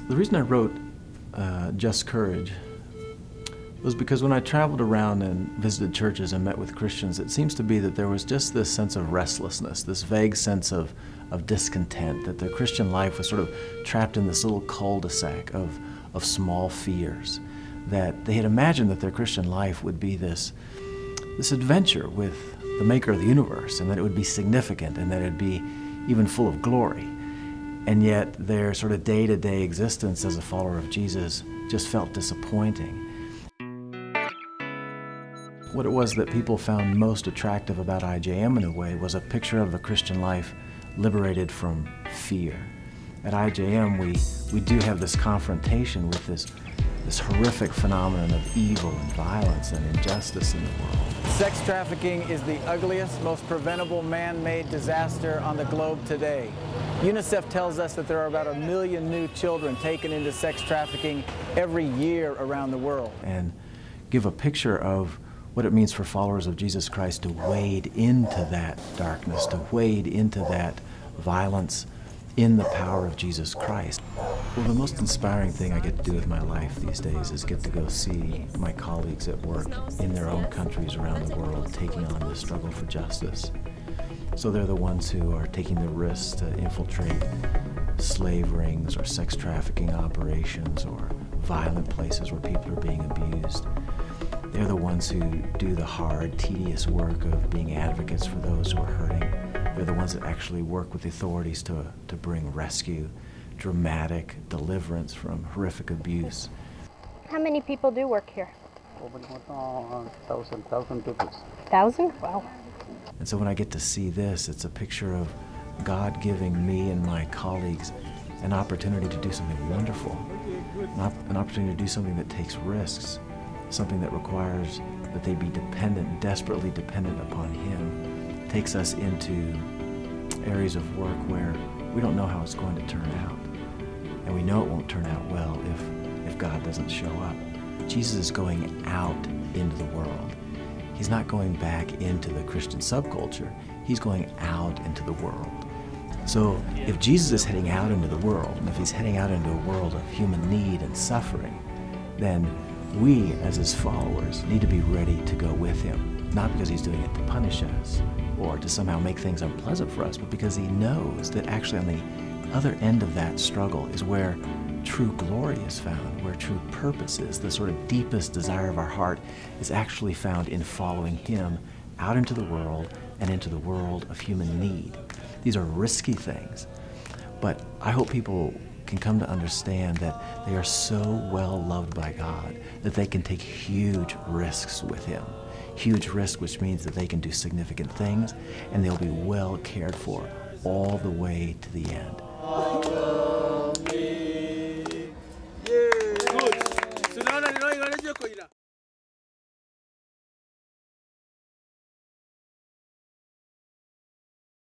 The reason I wrote Just Courage was because when I traveled around and visited churches and met with Christians, it seems to be that there was just this sense of restlessness, this vague sense of discontent, that their Christian life was sort of trapped in this little cul-de-sac of small fears, that they had imagined that their Christian life would be this adventure with the maker of the universe, and that it would be significant, and that it would be even full of glory. And yet their sort of day-to-day existence as a follower of Jesus just felt disappointing. What it was that people found most attractive about IJM in a way was a picture of a Christian life liberated from fear. At IJM, we do have this confrontation with this horrific phenomenon of evil and violence and injustice in the world. Sex trafficking is the ugliest, most preventable man-made disaster on the globe today. UNICEF tells us that there are about 1 million new children taken into sex trafficking every year around the world. And give a picture of what it means for followers of Jesus Christ to wade into that darkness, to wade into that violence in the power of Jesus Christ. Well, the most inspiring thing I get to do with my life these days is get to go see my colleagues at work in their own countries around the world taking on this struggle for justice. So they're the ones who are taking the risks to infiltrate slave rings or sex trafficking operations or violent places where people are being abused. They're the ones who do the hard, tedious work of being advocates for those who are hurting. They're the ones that actually work with the authorities to bring rescue, dramatic deliverance from horrific abuse. How many people do work here? Over 1,000 people. 1,000? Wow. And so when I get to see this, it's a picture of God giving me and my colleagues an opportunity to do something wonderful, an opportunity to do something that takes risks, something that requires that they be dependent, desperately dependent upon Him, takes us into areas of work where we don't know how it's going to turn out. And we know it won't turn out well if God doesn't show up. Jesus is going out into the world. He's not going back into the Christian subculture. He's going out into the world. So if Jesus is heading out into the world, and if He's heading out into a world of human need and suffering, then we, as His followers, need to be ready to go with Him. Not because He's doing it to punish us or to somehow make things unpleasant for us, but because He knows that actually on the other end of that struggle is where true glory is found, where true purpose is. The sort of deepest desire of our heart is actually found in following Him out into the world and into the world of human need. These are risky things, but I hope people can come to understand that they are so well loved by God that they can take huge risks with Him. Huge risk, which means that they can do significant things and they'll be well cared for all the way to the end.